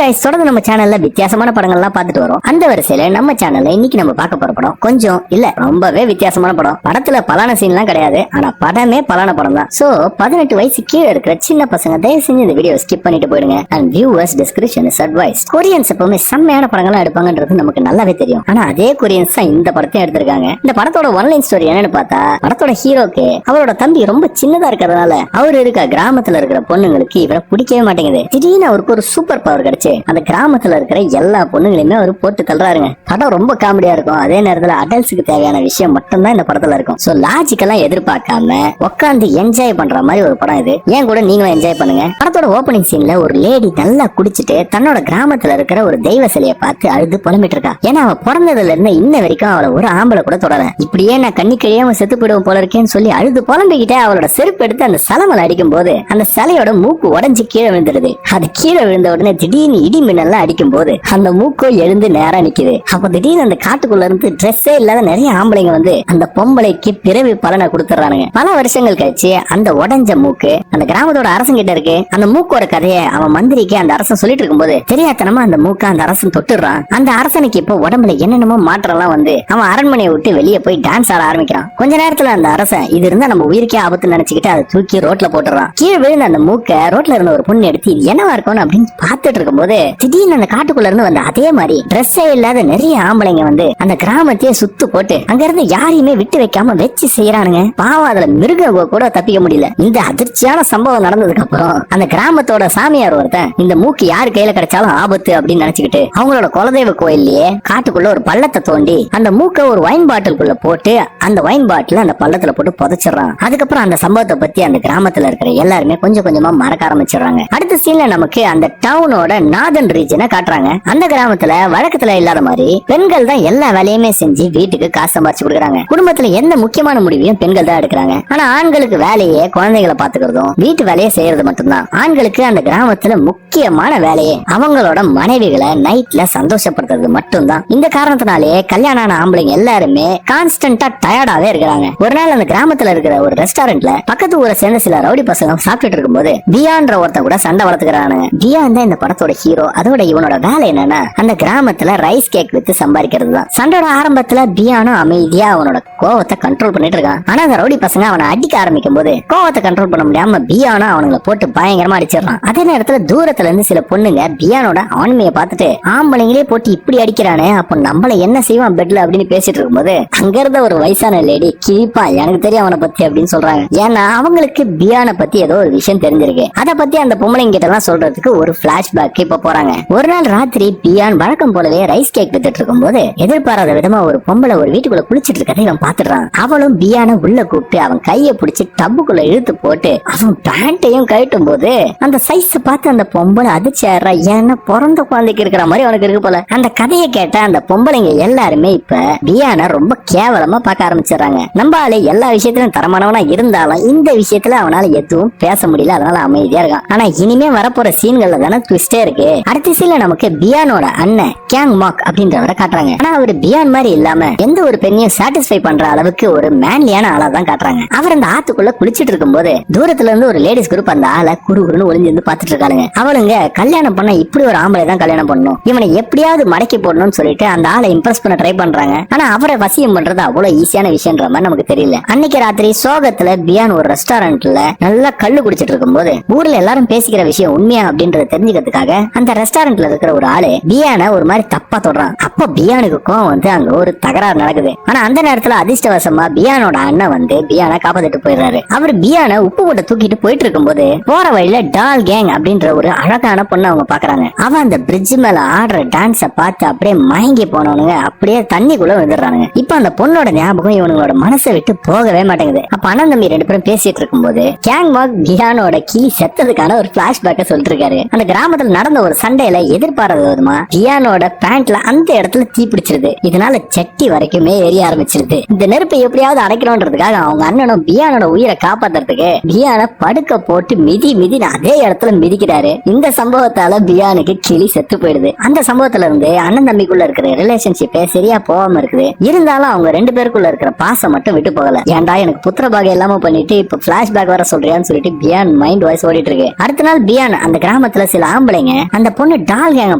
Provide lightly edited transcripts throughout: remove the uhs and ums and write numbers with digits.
Guys, தொடர்ந்து நம்ம சேனல்ல வித்தியாசமான படங்கள்லாம் பார்த்துட்டு வரோம். அந்த வரிசையில நம்ம சேனல்ல இன்னைக்கு நம்ம பார்க்க போற படம் கொஞ்சம் இல்ல ரொம்பவே வித்தியாசமான படம். படத்துல பலான சீன்லாம் கிடையாது, ஆனா படமே பலான படம் தான். சோ 18 வயசு கீழே இருக்கிற சின்ன பசங்க தயவு செஞ்சு இந்த வீடியோ ஸ்கிப் பண்ணிட்டு போயிடுங்க. And viewers description is advice. Koreans எப்பவுமே செம்மையான படங்கள்லாம் எடுப்பாங்கன்றது நமக்கு நல்லாவே தெரியும். ஆனா அதே கொரியன்ஸ் தான் இந்த படத்தையும் எடுத்திருக்காங்க. இந்த படத்தோட ஒன்லைன் ஸ்டோரி என்னன்னு பார்த்தா, படத்தோட ஹீரோக்கு அவரோட தம்பி ரொம்ப சின்னதா இருக்கிறதுனால அவர் இருக்க கிராமத்துல இருக்கிற பொண்ணுங்களுக்கு இவரை பிடிக்கவே மாட்டேங்குது. திடீர்னு அவருக்கு ஒரு சூப்பர் பவர் கிடைச்சு அந்த கிராமத்துல இருக்கிற எல்லா பொண்ணுங்களையுமே அவர் போட்டு தள்ளுறாருங்க. படம் ரொம்ப காமெடியா இருக்கும். அதே நேரத்துல அடல்ட்ஸுக்கு தேவையான விஷயம் மட்டும் தான் இந்த படத்துல இருக்கும். சோ லாஜிக்கெல்லாம் எதிர்பார்க்காம உட்காந்து என்ஜாய் பண்ற மாதிரி ஒரு படம் இது. ஏன் கூட நீங்களும் என்ஜாய் பண்ணுங்க. படத்தோட ஓபனிங் சீன்ல ஒரு லேடி நல்லா குடிச்சிட்டு தன்னோட கிராமத்துல இருக்கிற ஒரு தெய்வ சிலையை பார்த்து அழுது புலம்பிட்டு இருக்கா. ஏன்னா அவ பிறந்ததுல இருந்து இன்ன வரைக்கும் அவளை ஒரு ஆம்பளை கூட தொடர, இப்படியே நான் கண்ணி கழியாம செத்து போயிடுவோம் போல இருக்கேன்னு சொல்லி அழுது புலம்பிக்கிட்டே அவளோட செருப்பு எடுத்து அந்த சலமலை அடிக்கும் போது அந்த சிலையோட மூக்கு உடஞ்சி கீழே விழுந்துடுது. அது கீழே விழுந்த உடனே திடீர்னு இடி மின்னல்லாம் அடிக்கும் போது அந்த மூக்கோ எழுந்து நேரா நிக்குது. அப்ப திடீர்னு அந்த காட்டுக்குள்ள இருந்து ட்ரெஸ்ஸே இல்லாத நிறைய ஆம்பளைங்க வந்து அந்த பொம்பளைக்கு பிறவி பலனை கொடுத்துறானுங்க. பல வருஷங்கள் கழிச்சு அந்த உடஞ்ச மூக்கு அந்த கிராமத்தோட அரசன் கிட்ட இருக்கு. அந்த மூக்கோட கதையை அவன் மந்திரிக்கு அந்த அரசன் சொல்லிட்டு இருக்கும்போது தெரியாதனமா அந்த மூக்க அந்த அரசன் தொட்டுறான். அந்த அரசனுக்கு இப்ப உடம்புல என்னென்னமோ மாற்றம்லாம் வந்து அவன் அரண்மனையை விட்டு வெளியே போய் டான்ஸ் ஆட ஆரம்பிக்கிறான். கொஞ்ச நேரத்துல அந்த அரசன் இது இருந்தா நம்ம உயிருக்கே ஆபத்து நினைச்சுக்கிட்டு அதை தூக்கி ரோட்ல போட்டுறான். கீழே விழுந்த அந்த மூக்க ரோட்ல இருந்த ஒரு பொண்ணு எடுத்து இது என்னவா இருக்கும் அப்படின்னு பார்த்துட்டு இருக்கும்போது திடீர்னு அந்த காட்டுக்குள்ள இருந்து வந்த அதே மாதிரி ட்ரெஸ்ஸே இல்லாத நிறைய ஆம்பளைங்க வந்து அந்த கிராமத்தையே சுத்து போட்டு அங்க இருந்து யாரையுமே விட்டு வைக்காம வச்சு செய்யறானுங்க. பாவம் அதுல மிருகம் கூட தப்பிக்க முடியல. இந்த அதிர்ச்சியான சம்பவம் நடந்ததுக்கு அப்புறம் அந்த கிராமத்தோட சாமியார் ஒருத்தன் இந்த மூக்கு யாரு கையில கிடைச்சாலும் ஆபத்து அப்படின்னு நினைச்சுக்கிட்டு அவங்களோட குலதெய்வ கோயில்லயே காட்டுக்குள்ள ஒரு பள்ளத்தை தோண்டி அந்த மூக்க ஒரு வைன் பாட்டிலுக்குள்ள போட்டு அந்த வைன் பாட்டில் அந்த பள்ளத்துல போட்டு புதைச்சிடறான். அதுக்கப்புறம் அந்த சம்பவத்தை பத்தி அந்த கிராமத்துல இருக்கிற எல்லாருமே கொஞ்சம் கொஞ்சமா மறக்க ஆரம்பிச்சிடுறாங்க. அடுத்த சீன்ல நமக்கு அந்த டவுனோட நாதன் ரீஜனை காட்டுறாங்க. அந்த கிராமத்துல வழக்கத்துல இல்லாத மாதிரி பெண்கள் தான் எல்லா வேலையுமே செஞ்சு வீட்டுக்கு காசு சம்பாரிச்சு கொடுக்குறாங்க. குடும்பத்துல எந்த முக்கியமான முடிவையும் பெண்கள் தான் எடுக்கிறாங்க. ஆனா ஆண்களுக்கு வேலையே குழந்தைகளை பாத்துக்கிறதும் வீட்டு வேலையை செய்யறது மட்டும்தான். ஆண்களுக்கு அந்த கிராமத்துல முக்கியமான வேலையே அவங்களோட மனைவிகளை நைட்ல சந்தோஷப்படுத்துறது மட்டும்தான். இந்த காரணத்தினாலே கல்யாணம் ஆன ஆம்பளைங்க எல்லாருமே கான்ஸ்டன்டா டயர்டாவே இருக்கிறாங்க. ஒரு நாள் அந்த கிராமத்துல இருக்கிற ஒரு ரெஸ்டாரண்ட்ல பக்கத்து ஊரை சேர்ந்த சில ரவுடி பசங்க சாப்பிட்டுட்டு இருக்கும்போது பியான்ற ஒருத்தன் கூட சண்டை வளர்த்துக்கிறானுங்க. பியான் தான் இந்த படத்தோட ஹீரோ. அதோட இவனோட வேலை என்னன்னா அந்த கிராமத்துல ரைஸ் கேக் வித்து சம்பாதிக்கிறது தான். சண்டையோட ஆரம்பத்துல பியானும் அமைதியா அவனோட கோவத்தை கண்ட்ரோல் பண்ணிட்டு இருக்கான். ஆனா அந்த ரவுடி பசங்க அவனை அடிக்க ஆரம்பிக்கும் போது கோவத்தை கண்ட்ரோல் பண்ண முடியாம பியானும் அவனுங்களை போட்டு பயங்கரமா அடிச்சிடறான். அதே நேரத்துல தூரத்துல இருந்து சில பொண்ணுங்க பியானோட ஆண்மையை பார்த்துட்டு ஆம்பளைங்களே போட்டு இப்படி அடிக்கிறானே அப்ப நம்மள என்ன செய்வான் பெட்ல அப்படின்னு பேசிட்டு இருக்கும்போது அங்க இருந்த ஒரு வயசான லேடி கிழிப்பா எனக்கு தெரியும் அவனை பத்தி அப்படின்னு சொல்றாங்க. ஏன்னா அவங்களுக்கு பியானை பத்தி ஏதோ ஒரு விஷயம் தெரிஞ்சிருக்கு. அதை பத்தி அந்த பொம்பளைங்க கிட்ட எல்லாம் சொல்றதுக்கு ஒரு பிளாஷ்பேக் இப்ப போறாங்க. ஒரு நாள் ராத்திரி பியான் வழக்கம் போலவே ரைஸ் கேக் வித்துட்டு இருக்கும் போது எதிர்பாராத விதமா ஒரு பொம்பளை ஒரு வீட்டுக்குள்ள குளிச்சிட்டு இருக்கதை இவன் பாத்துறான். அவளும் பியான உள்ள கூப்பிட்டு அவன் கையை பிடிச்சி டப்புக்குள்ள இழுத்து போட்டு அவன் பேண்டையும் கழட்டும் போது அந்த சைஸ் பார்த்து அந்த பொம்பளை அதிர்ச்சி ஆடுறா. ஏன்னா பிறந்த குழந்தைக்கு இருக்கிற மாதிரி அவனுக்கு இருக்கு போல. அந்த கதையை கேட்ட அந்த பொம்பளைங்க எல்லாருமே இப்ப பியான ரொம்ப கேவலமா பார்க்க ஆரம்பிச்சிடறாங்க. நம்ம ஆளு எல்லா விஷயத்திலும் தரமானவனா இருந்தாலும் இந்த விஷயத்துல அவனால எதுவும் பேச முடியல. அதனால அமைதியா இருக்கான். ஆனா இனிமே வரப்போற சீன்கள்ல தானே ட்விஸ்டே இருக்கு. அடுத்த சீன்ல நமக்கு பியானோட அண்ணன் கேங் மாக் அப்படின்றவரை காட்டுறாங்க. ஆனா அவரு பியான் மாதிரி இல்லாம எந்த ஒரு பெண்ணையும் சாட்டிஸ்ஃபை பண்ற அளவுக்கு ஒரு மேன்லியான ஆளா தான் காட்டுறாங்க. அவர் அந்த ஆத்துக்குள்ள குளிச்சிட்டு இருக்கும் போது தூரத்துல இருந்து ஒரு லேடிஸ் குரூப் அந்த ஆளை குறுகுறுன்னு ஒளிஞ்சிருந்து பாத்துட்டு இருக்காங்க. அவளுங்க கல்யாணம் பண்ண இப்படி ஒரு ஆம்பளை தான் கல்யாணம் பண்ணணும், இவனை எப்படியாவது மடக்கி போடணும்னு சொல்லிட்டு அந்த ஆளை இம்ப்ரெஸ் பண்ண ட்ரை பண்றாங்க. ஆனா அவரை வசியம் பண்றது அவ்வளவு ஈஸியான விஷயம்ன்ற மாதிரி நமக்கு தெரியல. அன்னைக்கு ராத்திரி சோகத்துல பியான் ஒரு ரெஸ்டாரண்ட்ல நல்லா கள்ளு குடிச்சிட்டு இருக்கும் போது ஊர்ல எல்லாரும் பேசிக்கிற விஷயம் உண்மையா அப்படின்றத தெரிஞ்சுக்கிறதுக்காக அந்த ரெஸ்டாரண்ட்ல இருக்கிற ஒரு ஆளு பியான ஒரு மாதிரி தப்பா தொடுறான். அப்ப பியானுக்கு கோவம் வந்து அங்க ஒரு தகராறு நடக்குது. ஆனா அந்த நேரத்துல அதிர்ஷ்டவசமா பியானோட அண்ணன் வந்து பியான காப்பாத்திட்டு போயிடுறாரு. அவர் பியான உப்பு மூட்டை தூக்கிட்டு போயிட்டு இருக்கும் போது போற வழியில டால் கேங் அப்படின்ற ஒரு அழகான பொண்ணு அவங்க பாக்குறாங்க. அவன் அந்த பிரிட்ஜ் மேல ஆடுற டான்ஸ பார்த்து அப்படியே மயங்கி போனவனுங்க அப்படியே தண்ணிக்குள்ள விழுந்துடுறானுங்க. இப்ப அந்த பொண்ணோட ஞாபகம் இவனுங்களோட மனசை விட்டு போகவே மாட்டேங்குது. அப்ப அண்ணன் தம்பி ரெண்டு பேரும் பேசிட்டு இருக்கும் போது கேங் மாக் பியானோட கிளி செத்ததுக்கான ஒரு பிளாஷ்பேக்க சொல்லிட்டு இருக்காரு. அந்த கிராமத்துல நடந்த ஒரு சண்டையில எதிர்பாராத விதமா பியானோட பேண்ட்ல அந்த இடத்துல தீ பிடிச்சிருது. இதனால சட்டி வரைக்குமே எரிய ஆரம்பிச்சிருது. இந்த நெருப்பை எப்படியாவது அடைக்கணும்ன்றதுக்காக அவங்க அண்ணனும் பியானோட உயிரை காப்பாத்துறதுக்கு பியான படுக்க போட்டு மிதி அதே இடத்துல மிதிக்கிறாரு. இந்த சம்பவத்தால பியானுக்கு கிளி செத்து போயிடுது. அந்த சம்பவத்துல இருந்து அண்ணன் தம்பிக்குள்ள இருக்கிற ரிலேஷன்ஷிப் சரியா போகாம இருக்குது. இருந்தாலும் அவங்க ரெண்டு பேருக்குள்ள இருக்கிற பாசம் மட்டும் விட்டு போகல. ஏன்டா எனக்கு புத்திர பாகம் இல்லாம பண்ணிட்டு இப்ப பிளாஷ்பேக் வர சொல்றியான்னு சொல்லிட்டு பியான் மைண்ட் வாய்ஸ் ஓடிட்டு இருக்கு. அடுத்த நாள் பியான் அந்த கிராமத்துல சில ஆம்பளைங்க அந்த பொண்ணு டால் கேங்க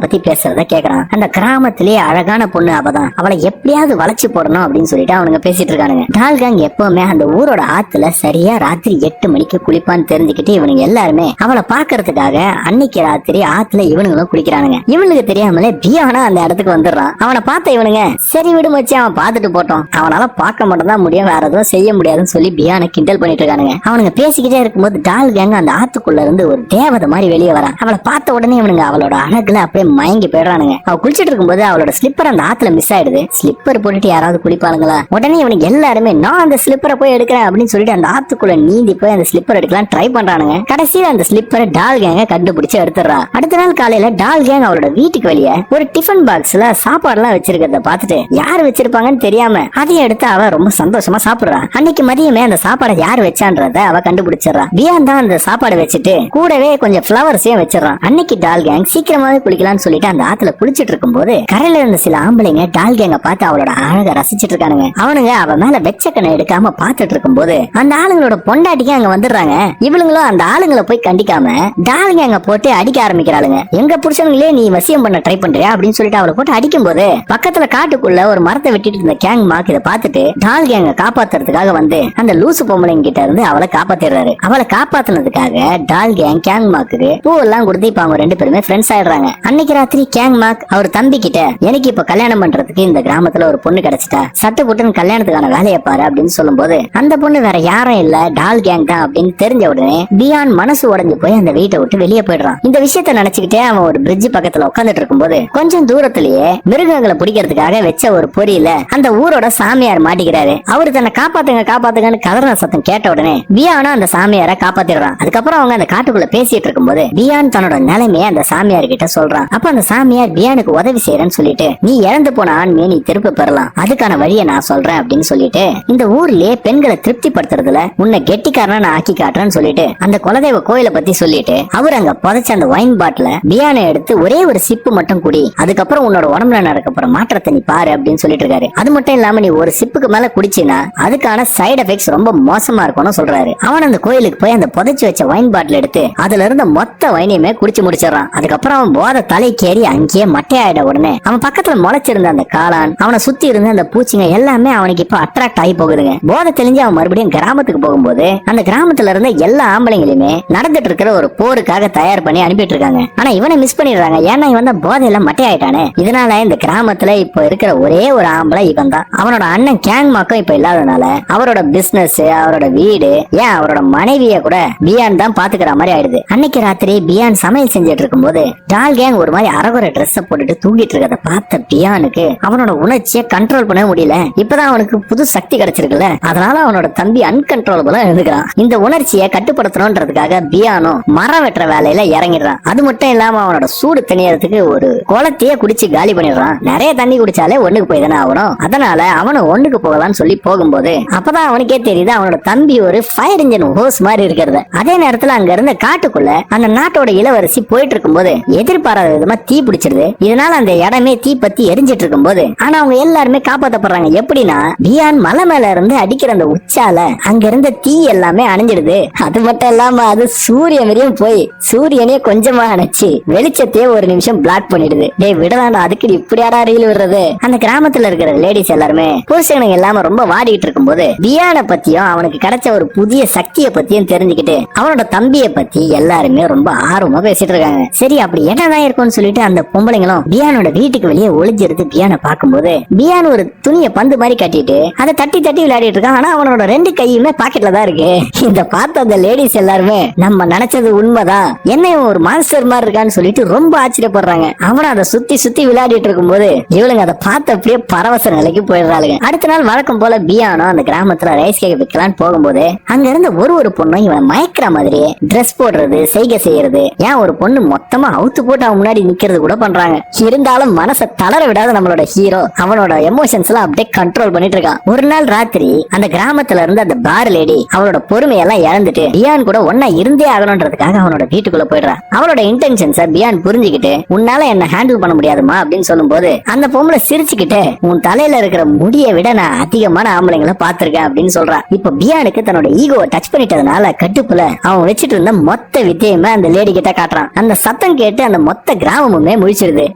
பத்தி பேசுறத கேக்குறான். அந்த கிராமத்திலேயே அழகான பொண்ணு அவதான், அவளை எப்படியாவது வளைச்சு போடணும் அப்படின்னு சொல்லிட்டு அவனுங்க பேசிட்டு இருக்கானுங்க. டால் கேங் எப்பவுமே அந்த ஊரோட ஆத்துல சரியா ராத்திரி 8 மணிக்கு குளிப்பான்னு தெரிஞ்சுக்கிட்டு இவனுங்க எல்லாருமே அவளை பாக்குறதுக்காக அன்னைக்கு ராத்திரி ஆத்துல இவனுங்களும் குளிக்கிறானுங்க. இவனுக்கு தெரியாமலே பியானா அந்த இடத்துக்கு வந்துடுறான். அவனை பார்த்த இவனுங்க சரி விடு மச்சி, அவன் பார்த்துட்டு போட்டோம், அவனால பார்க்க மட்டும் தான் முடியும், வேற எதுவும் செய்ய முடியாதுன்னு சொல்லி பியானை கிண்டல் பண்ணிட்டு இருக்கானுங்க. அவனுங்க பேசிக்கிட்டே இருக்கும்போது டால் கேங் அந்த ஆத்துக்குள்ள இருந்து ஒரு தேவதை மாதிரி வெளியே வரான். அவளை பார்த்த உடனே இவனுங்க அவளோட அழகுல அப்படியே மயங்கி போயிடுறானுங்க. அவ குளிச்சிட்டு இருக்கும்போது அவளோட ஸ்லிப்பர் அந்த ஆத்துல மிஸ் ஆயிடுது. ஸ்லிப்பர் போட்டுட்டு யாராவது குளிப்பானுங்களா? உடனே இவனுக்கு எல்லாருமே நான் அந்த ஸ்லிப்பரை போய் எடுக்கிறேன் அப்படின்னு சொல்லிட்டு அந்த ஆத்துக்குள்ள நீந்தி போய் அந்த ஸ்லிப்பர் எடுக்கலாம் ட்ரை பண்றானுங்க. கடைசியில அந்த ஸ்லிப்பரை டால் கேங்க கண்டுபிடிச்சு எடுத்துறா. அடுத்த நாள் காலையில டால் கேங் அவளோட வீட்டுக்கு வெளியே ஒரு டிஃபன் பாக்ஸ்ல சாப்பாடு எல்லாம் வச்சிருக்கிறத பார்த்துட்டு யார் வச்சிருப்பாங்கன்னு தெரியாம அதையும் எடுத்து அவ ரொம்ப சந்தோஷமா சாப்பிடுறா. அன்னைக்கு மதியமே அந்த சாப்பாடை யார் வச்சான்றத அவ கண்டுபிடிச்சிடறா. பியான் தான் அந்த சாப்பாடு வச்சுட்டு கூடவே கொஞ்சம் பிளவர்ஸையும் வச்சிடறான். அன்னைக்கு டால் கேங் சீக்கிரமாவே குளிக்கலாம்னு சொல்லிட்டு அந்த ஆத்துல குளிச்சிட்டு இருக்கும் போது கரையில இருந்த சில ஆம்பளைங்க டால் கேங்க பார்த்து அவளோட அழக ரசிச்சிட்டு இருக்கானுங்க. அவனுங்க அவ மேல வெச்சக்கனை எடுக்காம பாத்துட்டு இருக்கும் போது அந்த ஆளுங்களோட பொண்டாட்டிக்கு அங்க வந்துடுறாங்க. இவளுங்களும் அந்த ஆளுங்களை போய் கண்டிக்காம டால் கேங்க போட்டு அடிக்க ஆரம்பிக்கிறாளுங்க. எங்க புருஷனுங்களே நீ வசியம் பண்ண ட்ரை பண்றியா அப்படின்னு சொல்லிட்டு அவளை போட்டு அடிக்கும் போது பக்கத்துல காட்டுக்குள்ள ஒரு மரத்தை வெட்டிட்டு இருந்த கேங் மார்க் இதை பார்த்துட்டு டால் கேங்க காப்பாத்துறதுக்காக வந்து அந்த லூசு பொம்பளைங்க கிட்ட இருந்து அவளை காப்பாத்திடுறாரு. அவளை காப்பாத்தினதுக்காக டால் கேங் கேங் மார்க்கு பூ எல்லாம் கொடுத்து இப்ப அவங்க 2 பேருமே ஃப்ரெண்ட்ஸ் ஆயிடுறாங்க. அன்னைக்கு ராத்திரி கேங் மார்க் அவர் தம்பி கிட்ட எனக்கு இப்ப கல்யாணம் பண்றதுக்கு இந்த கிராமத்துல ஒரு பொண்ணு கிடைச்சிட்டா, சட்டு புட்டுன்னு கல்யாணத்துக்கான வேலையை பாரு அப்படின்னு சொல்லும் போது அந்த பொண்ணு வேற யாரும் இல்ல டால் கேங் தான் அப்படின்னு தெரிஞ்ச உடனே பியான் மனசு உடைஞ்சு போய் அந்த வீட்டை விட்டு வெளியே போயிடுறான். இந்த விஷயத்த நினைச்சுக்கிட்டே அவன் ஒரு பிரிட்ஜ் பக்கத்துல உட்காந்துட்டு இருக்கும்போது கொஞ்சம் தூரத்திலேயே மிருகங்களை பிடிக்கிறதுக்காக வச்ச ஒரு பொறியில அந்த ஊரோட சாமியார் மாட்டிக்கிறாரு. அவரு தன்னை காப்பாத்துங்க காப்பாத்துங்கன்னு கதற சத்தம் கேட்ட உடனே பியானும் அந்த சாமியாரை காப்பாத்திடுறான். அதுக்கப்புறம் அவங்க அந்த காட்டுக்குள்ள பேசிட்டு இருக்கும்போது பியான் தன்னோட நிலைமையை அந்த சாமியார் கிட்ட சொல்றான். அப்ப அந்த சாமியார் பியானுக்கு உதவி செய்யறேன்னு சொல்லிட்டு நீ இறந்து போன ஆண்மையை நீ திருப்பி பெறலாம், அதுக்கான வழியை நான் சொல்றேன் அப்படின்னு சொல்லிட்டு இந்த ஊர்லயே பெண்களை திருப்திப்படுத்துறதுல உன்னை கெட்டிக்காரனா நான் ஆக்கி காட்டுறேன்னு சொல்லிட்டு அந்த குலதெய்வ கோயிலை பத்தி சொல்லிட்டு அவர் அங்க புதைச்ச அந்த வைன் பாட்டில பியானை எடுத்து ஒரே ஒரு சிப்பு மட்டும் குடி, அதுக்கப்புறம் உன்னோட உடம்புல நடக்கப்புற மாற்றத்தை நீ பாரு அப்படின்னு சொல்லிட்டு இருக்காரு. அது மட்டும் இல்லாம நீ ஒரு சிப்புக்கு மேல குடிச்சினா அதுக்கான சைடு எஃபெக்ட்ஸ் ரொம்ப மோசமா இருக்கும்னு சொல்றாரு. அவன் அந்த கோயிலுக்கு போய் அந்த புதைச்சு வச்ச வைன் பாட்டில் எடுத்து அதுல இருந்த மொத்த வைனையுமே குடிச்சு முடிச்சிடறான். அதுக்கப்புறம் அவன் போத தலைக்கேறி அங்கேயே மட்டையாயிட உடனே அவன் பக்கத்துல முளைச்சிருந்த அந்த காளான் அவனை சுத்தி இருந்த அந்த பூச்சிங்க எல்லாமே அவனுக்கு இப்ப அட்ராக்ட் ஆகி போகுதுங்க. போதை தெளிஞ்சு அவன் மறுபடியும் கிராமத்துக்கு போகும்போது அந்த கிராமத்துல இருந்த எல்லா ஆம்பளைங்களுமே நடந்துட்டு இருக்கிற ஒரு போருக்காக தயார் பண்ணி அனுப்பிட்டு இருக்காங்க. ஆனா இவனை மிஸ் பண்ணிடுறாங்க. ஏன்னா இவன் தான் போதையில மட்டையாயிட்டானே. இதனால இந்த கிராமத்துல இப்ப இருக்கிற ஒரே ஒரு ஆம்பளை இவன் தான். அவனோட அண்ணன் கேங் மாக்கும் இப்ப இல்லாதனால அவரோட பிசினஸ், அவரோட வீடு, ஏன் அவரோட மனைவிய கூட பியான் தான் பாத்துக்கிற மாதிரி ஆயிடுது. அன்னைக்கு ராத்திரி பியான் சமையல் செஞ்சுட்டு இருக்கும் போது டால் கேங் ஒரு மாதிரி அரகுற ட்ரெஸ் போட்டுட்டு தூங்கிட்டு இருக்கத பார்த்த பியானுக்கு அவனோட உணர்ச்சியை கண்ட்ரோல் பண்ண முடியல. இப்பதான் அவனுக்கு புது சக்தி கிடைச்சிருக்குல்ல, அதனால அவனோட தம்பி அன்கண்ட்ரோலபிளா எழுதுகிறான். இந்த உணர்ச்சியை கட்டுப்படுத்தணும்ன்றதுக்காக பியானோ மரம் வெட்டுற வேலையில இறங்கிடுறான். அது மட்டும் இல்லாம அவனோட சூடு தணியறதுக்கு ஒரு குளத்தையே குடிச்சு காலி பண்ணிடுறான். நிறைய தண்ணி குடிச்சாலே ஒண்ணுக்கு போய் தானே ஆகணும். அதனால அவனும் ஒண்ணுக்கு போகலான்னு சொல்லி போகும்போது அப்பதான் அவனுக்கே தெரியுது அவனோட தம்பி ஒரு ஃபயர் இன்ஜின் ஹோஸ் மாதிரி இருக்கிறது. அதே நேரத்துல அங்க இருந்த காட்டுக்குள்ள அந்த நாட்டோட இளவரசி போயிட்டு இருக்கும் போது எதிர்பாராத விதமா தீ பிடிச்சிருது. இதனால அந்த இடமே தீ பத்தி எரிஞ்சிட்டு இருக்கும் போது ஆனா அவங்க எல்லாருமே காப்பாற்றப்படுறாங்க. எப்படின்னா பியான் மலை மேல இருந்து அடிக்கிற அந்த உச்சால அங்க இருந்த தீ எல்லாமே அணைஞ்சிடுது. அது மட்டும் இல்லாம அது சூரியன் வரையும் போய் சூரியனே கொஞ்சமா அணைச்சு வெளிச்சத்தையே ஒரு நிமிஷம் பிளாக் பண்ணிடுது. டேய் விடலாண்டா, அதுக்கு இப்படியாடா ரீல் விடுறது. அந்த கிராமத்துல இருக்கிற லேடிஸ் எல்லாருமே புருஷனுங்க எல்லாம ரொம்ப வாடிட்டு இருக்கும் போது பியானை பத்தியும் அவனுக்கு கிடைச்ச ஒரு புதிய சக்தியை பத்தியும் தெரிஞ்சுக்கிட்டு அவனோட தம்பியை பத்தி எல்லாருமே ரொம்ப ஆர்வமா பேசிட்டு இருக்காங்க. சரி அப்படி என்னதான் இருக்கும்னு சொல்லிட்டு அந்த பொம்பளைங்களும் பியானோட வீட்டுக்கு வெளியே ஒளிஞ்சிருந்து பியானை பார்க்கும்போது பியான் ஒரு துணியை பந்து மாதிரி கட்டிட்டு அதை தட்டி தட்டி விளையாடிட்டு இருக்கான். ஆனா அவனோட 2 கையுமே பாக்கெட்ல தான் இருக்கு. இந்த பார்த்த அந்த லேடிஸ் எல்லாருமே நம்ம நினைச்சது உண்மைதான், என்னையும் ஒரு மாஸ்டர் மாதிரி இருக்கான்னு சொல்லிட்டு ரொம்ப ஆச்சரியப்படுறாங்க. அவனை அதை சுத்தி சுத்தி விளையாடிட்டு இருக்கும் போது இவளுங்க அதை பார்த்து அப்படியே பரவச நிலைக்கு போயிடுறாளுங்க. அடுத்த நாள் வழக்கம் போல பியானோ அந்த கிராமத்துல ரைஸ் கேக் விற்கலான்னு போகும்போது அங்க இருந்த ஒரு பொண்ணும் இவன் மயக்கிற மாதிரி ட்ரெஸ் போடுறது, செய்கை செய்யறது, ஏன் ஒரு பொண்ணு மொத்தமா அவுத்து போட்டு அவன் முன்னாடி நிக்கிறது கூட பண்றாங்க. இருந்தாலும் மனசை தளர விடாத நம்மளோட ஹீரோ அவனோட எமோஷன்ஸ் எல்லாம் அப்படியே கண்ட்ரோல் பண்ணிட்டு இருக்கான். ஒரு நாள் ராத்திரி அந்த கிராமத்துல இருந்து அந்த பார் லேடி அவளோட பொறுமையெல்லாம் இழந்துட்டு பியான் கூட ஒன்னா இருந்தே ஆகணும்ன்றதுக்காக அவனோட வீட்டுக்குள்ள போயிடுறான். அவளோட இன்டென்ஷன்ஸை பியான் புரிஞ்சுக்கிட்டு உன்னால என்ன ஹேண்டில் பண்ண முடியாதுமா அப்படின்னு சொல்லும் போது அந்த பொம்பளை சிரிச்சுக்கிட்டு உன் தலையில இருக்கிற முடியை விட நான் அதிகமான ஆம்பளைங்களை பாத்திருக்கேன் அப்படின்னு சொல்றான். இப்ப பியானுக்கு தன்னோட ஈகோவை டச் பண்ணிட்டதுனால கட்டுப்புல அவன் வச்சுட்டு இருந்த மொத்த வித்தியமே அந்த லேடி கிட்ட காட்டுறான். அந்த சத்தம் கேட்டு அந்த மொத்த கிராமமுமே முழிச்சிருது.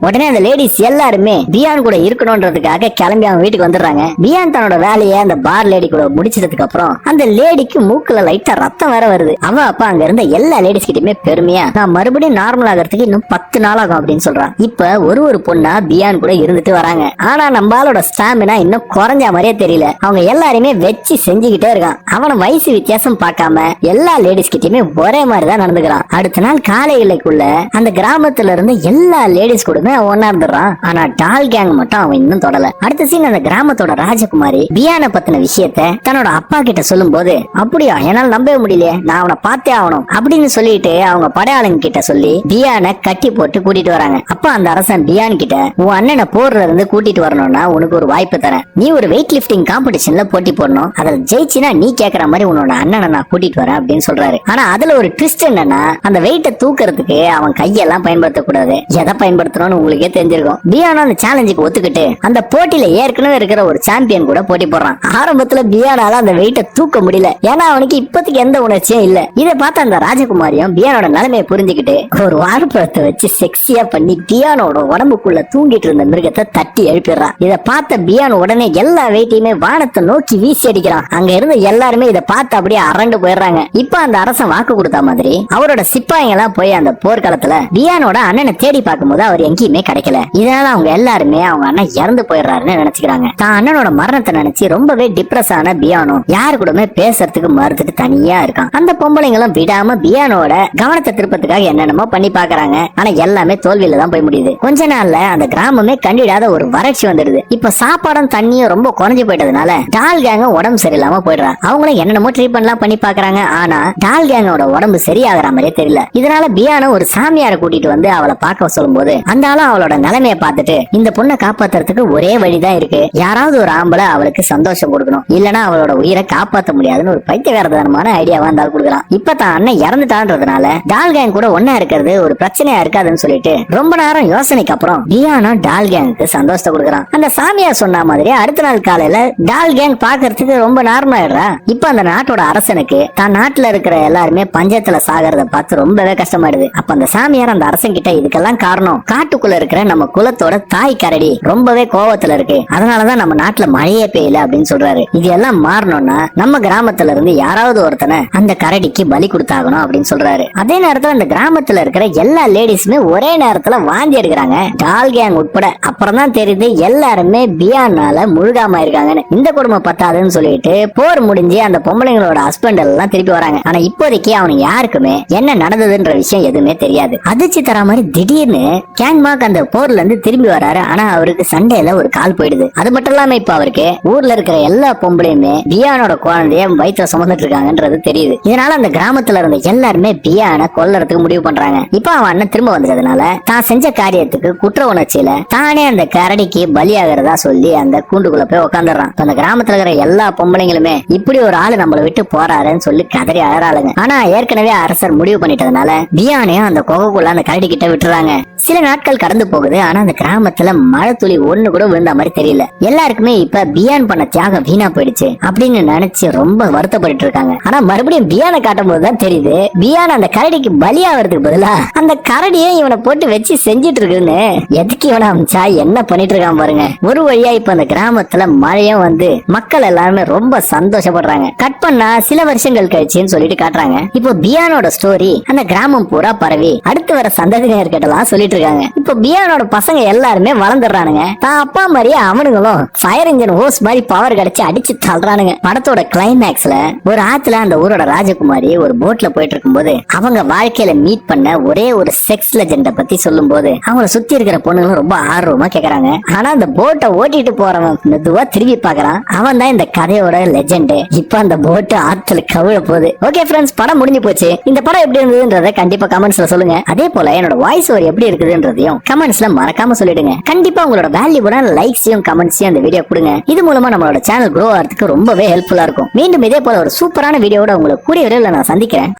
உடனே அந்த லேடிஸ் எல்லாருமே பியான் கூட இருக்கணும்ன்றதுக்காக கிளம்பி அவன் வீட்டுக்கு வந்துடுறாங்க. பியான் தன்னோட வேலையை அந்த பார் லேடி கூட முடிச்சதுக்கு அப்புறம் அந்த லேடிக்கு மூக்குல லைட்டா ரத்தம் வேற வருது. அவ அப்ப அங்க இருந்த எல்லா லேடிஸ் கிட்டயுமே பெருமையா நான் மறுபடியும் நார்மல் ஆகிறதுக்கு இன்னும் 10 நாள் ஆகும் அப்படின்னு சொல்றான். இப்ப ஒரு பொண்ணா பியான் கூட இருந்துட்டு வராங்க. ஆனா நம்மளோட ஸ்டாமினா இன்னும் குறைஞ்ச மாதிரியே தெரியல. அவங்க எல்லாருமே வச்சு செஞ்சுக்கிட்டே இருக்கான். அவன வயசு வித்தியாசம் பார்க்காம எல்லா லேடிஸ் கிட்டயுமே ஒரே மாதிரிதான் நடந்துக்கிறான். அடுத்த நாள் காலையிலக்குள்ள அந்த கிராமத்துல இருந்து எல்லா லேடிஸ் கூடமே ஒன்னா இருந்துறான். ஆனா டால் கேங் மட்டும் அவன் இன்னும் தொடல. அடுத்த சீன் அந்த கிராமத்தோட ராஜகுமாரி பியானை பத்தின விஷயத்த தன்னோட அப்பா கிட்ட சொல்லும் போது, அப்படியா என்னால நம்பவே முடியலையே, நான் அவனை பார்த்தே ஆகணும் அப்படின்னு சொல்லிட்டு அவங்க படையாளங்க கிட்ட சொல்லி பியானை கட்டி போட்டு கூட்டிட்டு வராங்க. அப்ப அந்த அரசன் பியான் கிட்ட, உன் அண்ணனை போர்ல இருந்து கூட்டிட்டு வரணும்னா உனக்கு ஒரு வாய்ப்பு தரேன். நீ ஒரு வெயிட் லிப்டிங் காம்படிஷன்ல போட்டி போடணும். அதுல ஜெயிச்சினா நீ கேக்குற மாதிரி உன்னோட அண்ணனை நான் கூட்டிட்டு வரேன் அப்படின்னு சொல்றாரு. ஆனா அதுல ஒரு ட்விஸ்ட் என்னன்னா, அந்த வெயிட்ட தூக்குறதுக்கு அவன் கையெல்லாம் பயன்படுத்த கூடாது. எதை பயன்படுத்தணும்னு உங்களுக்கே தெரிஞ்சிருக்கும். பியானோ அந்த சேலஞ்சுக்கு ஒத்துக்கிட்டு அந்த போட்டியில ஏற்கனவே இருக்கிற ஒரு சாம்பியன் கூட போட்டி போடுறான். ஆரம்பத்துல பியானால அந்த வெயிட்ட தூக்க முடியல. ஏன்னா அவனுக்கு இப்போதைக்கு எந்த உணர்ச்சியும் இல்ல. இதை பார்த்த அந்த ராஜகுமாரியும் பியானோட நிலைமையை புரிஞ்சுக்கிட்டு ஒரு வாழைப்பழத்தை வச்சு செக்ஸியா பண்ணி பியானோட உடம்புக்குள்ள தூங்கிட்டு இருந்த மிருகத்தை தட்டி எழுப்பிடுறான். இதை பார்த்த பியான் உடனே எல்லா வெயிட்டையுமே வானத்தை நோக்கி வீசி அடிக்கிறான். அங்க இருந்த எல்லாருமே இதை பார்த்து அப்படியே அரண்டு போயிடுறாங்க. இப்ப அந்த அரசன் வாக்கு கொடுத்த மாதிரி அவரோட சிப்பாய்ங்க எல்லாம் போய் அந்த போர்க்காலத்துல பியானோட அண்ணனை தேடி பார்க்கும்போது அவர் எங்கேயுமே கிடைக்கல. இதனால அவங்க எல்லாருமே அவங்க அண்ணன் இறந்து போயிடுறாருன்னு நினைச்சுக்கிறாங்க. தான் அண்ணனோட மரணத்தை நினைச்சு ரொம்பவே டிப்ரெஸ் ஆன பியானோ யாரு கூடமே பேசுறதுக்கு மறுத்துட்டு தனியா இருக்கான். அந்த பொம்பளைங்களும் விடாம பியானோட கவனத்தை திருப்பத்துக்காக என்னென்னமோ பண்ணி பாக்குறாங்க. ஆனா எல்லாமே தோல்வியில தான் போய் முடியுது. கொஞ்ச நாள்ல அந்த கிராமமே கண்டிடாத ஒரு வறட்சி வந்துடுது. இப்ப சாப்பாடும் தண்ணியும் ரொம்ப குறைஞ்சு போயிட்டதுனால டால் கேங்க உடம்பு சரியில்லாம போயிடுறான். அவங்களும் என்னென்னமோ ட்ரீட்மெண்ட் எல்லாம் பண்ணி பாக்குறாங்க. ஆனா டால் கேங்கோட உடம்பு சரியாகிற மாதிரியே தெரியல. இதனால பியானோ ஒரு சாமியாரை கூட்டிட்டு வந்து அவளை பார்க்க சொல்லும் போது அந்த ஆளும் அவளோட நிலைமையை பார்த்துட்டு, இந்த பொண்ணை காப்பாத்துறதுக்கு ஒரே வழிதான் இருக்கு, யாராவது ஒரு ஆம்பளை அவளுக்கு சந்தோஷம் கொடுக்கணும், இல்லனா அவளோட உயிரை காப்பாற்ற முடியாதுன்னு ஒரு பைத்தியகாரத்தனமான ஐடியாவா இருந்தாலும் கொடுக்கலாம். இப்ப தான் அண்ணன் இறந்துட்டான்றதுனால டால் கேங் கூட ஒன்னா இருக்கிறது ஒரு பிரச்சனையா இருக்காதுன்னு சொல்லிட்டு ரொம்ப நேரம் யோசனைக்கு அப்புறம் பியானோ டால் கேங்க்கு சந்தோஷத்தை கொடுக்குறான். அந்த சாமியார் சொன்ன மாதிரி அடுத்த நாள் காலையில டால் கேங் பாக்குறதுக்கு ரொம்ப நார்மலாயிடுறா. இப்ப அந்த நாட்டோட அரசனுக்கு தான் நாட்டுல இருக்கிற எல்லாருமே பஞ்சத்துல சாகிறத பார்த்து ரொம்பவே கஷ்டமாயிடுது. அப்ப அந்த சாமியார் அந்த அரசன் கிட்ட, இதுக்கெல்லாம் காரணம் காட்டுக்குள்ள இருக்கிற நம்ம குலத்தோட தாய் கரடி ரொம்பவே கோவத்துல இருக்கு, அதனாலதான் நம்ம நாட்டுல மழையே பெய்யல அப்படின்னு சொல்றாரு. இது எல்லாம் மாறணும்னா நம்ம கிராமத்துல இருந்து யாராவது ஒருத்தனை அந்த கரடிக்கு பலி கொடுத்தாகணும் அப்படின்னு சொல்றாரு. அதே நேரத்துல அந்த கிராமத்துல இருக்கிற எல்லா லேடிஸுமே ஒரே நேரத்துல வாந்தி எடுக்கிறாங்க, டால் கேங் உட்பட. அப்புறம் தான் தெரியுது எல்லாருமே பியானால முழுகாம இருக்காங்கன்னு. இந்த குடும்பம் பத்தாதுன்னு சொல்லிட்டு போர் முடிஞ்சு அந்த பொம்பளைங்களோட ஹஸ்பண்ட் எல்லாம் திருப்பி வராங்க. ஆனா இப்போதைக்கு அவனுக்கு யாருக்குமே என்ன நடந்ததுன்ற விஷயம் எதுவுமே தெரியாது. அதிர்ச்சி தர மாதிரி திடீர்னு கேங் மார்க் அந்த போர்ல இருந்து திரும்பி வராரு. ஆனா அவருக்கு சண்டையில ஒரு கால் போயிடுது. அது மட்டும் இல்லாம இப்ப அவருக்கு ஊர்ல இருக்கிற எல்லா பொம்பளையுமே பியானோட குழந்தைய வயிற்றுல சுமந்துட்டு இருக்காங்கன்றது தெரியுது. இதனால அந்த கிராமத்துல இருந்த எல்லாருமே பியானை கொல்லறதுக்கு முடிவு பண்றாங்க. இப்ப அவன் அண்ணன் திரும்ப வந்ததுனால தான் செஞ்ச காரியத்துக்கு குற்ற உணர்ச்சியில தானே அந்த கரடிக்கு பலியாகிறதா சொல்லி அந்த கூண்டுக்குள்ள போய் உட்காந்துறான். அந்த கிராமத்துல இருக்கிற எல்லா பொம்பளைங்களுமே இப்படி ஒரு ஆளு நம்மளை விட்டு போறாருன்னு சொல்லி கதறி அழறாளுங்க. ஆனா ஏற்கனவே அரசர் முடிவு பண்ணிட்டதுனால பியானையும் அந்த குகைக்குள்ள அந்த கரடி கிட்ட விட்டுறாங்க. சில நாட்கள் கடந்து போகுது. ஆனா அந்த கிராமத்துல மழை துளி ஒண்ணு கூட விழுந்த மாதிரி தெரியல. எல்லாருக்குமே இப்ப பியான் பண்ண தியாகம் வீணா போயிடுச்சு அப்படின்னு நினைச்சு ரொம்ப வருத்தப்பட்டு இருக்காங்க. ஆனா மறுபடியும் பியானை காட்டும் போதுதான் தெரியுது பியான் அந்த கரடிக்கு பலியாகிறதுக்கு பதிலா அந்த கரடியை இவனை போட்டு வச்சு செஞ்சிட்டு இருக்குன்னு. எதுக்கு இவனை அமிச்சா என்ன பண்ணிட்டு இருக்கான் பாருங்க. ஒரு வழியா இப்ப அந்த கிராமத்துல மழையும் வந்து மக்கள் எல்லாருமே ரொம்ப சந்தோஷப்படுறாங்க. கட் பண்ணா சில வருஷங்கள் கழிச்சுன்னு சொல்லிட்டு காட்டுறாங்க. இப்போ பியானோட ஸ்டோரி அந்த கிராமம் பூரா பரவி அடுத்து வர சந்ததியினர்கிட்டலாம் சொல்லிட்டு இருக்காங்க. இப்போ பியானோட பசங்க எல்லாருமே வளர்ந்துடுறானுங்க. தான் அப்பா மாதிரியே அவனுங்களும் ஃபயர் இன்ஜின் ஹோஸ் மாதிரி பவர் கிடைச்சு அடிச்சு தள்ளுறானுங்க. படத்தோட கிளைமேக்ஸ்ல ஒரு ஆத்துல அந்த ஊரோட ராஜகுமாரி ஒரு போட்ல போயிட்டு இருக்கும்போது அவங்க வாழ்க்கையில மீட் பண்ண ஒரே ஒரு செக்ஸ் லெஜெண்ட பத்தி சொல்லும் போது அவங்கள சுத்தி இருக்கிற பொண்ணுங்களும் ரொம்ப ஆர்வமா கேக்குறாங்க. ஆனா அந்த போட்டை ஓட்டிட்டு போறவன் மெதுவா திரும்பி பாக்குறான். அவன் தான் இந்த கதையோட லெஜெண்ட். இப்ப அந்த போட்டு ஆத்துல கவிழ போகுது. ஓகே ஃப்ரெண்ட்ஸ், படம் முடிஞ்சு போச்சு. இந்த படம் எப்படி இருந்ததுன்றத கண்டிப்பா கமெண்ட்ஸ்ல சொல்லுங்க. அதே போல என்னோட வாய்ஸ் ஓவர் எப்படி இருக்குதுன்றதையும் கமெண்ட்ஸ்ல மறக்காம சொல்லிடுங்க. கண்டிப்பா உங்களோட வேல்யூபிளான லைக்ஸையும் கமெண்ட்ஸையும் அந்த வீடியோ கொடுங்க. இது மூலமா நம்மளோட சேனல் க்ரோ ஆகிறதுக்கு ரொம்பவே ஹெல்ப்ஃபுல்லா இருக்கும். மீண்டும் இதே போல ஒரு சூப்பரான வீடியோட உங்களை கூடிய விரைவில் நான் சந்திக்கிறேன்.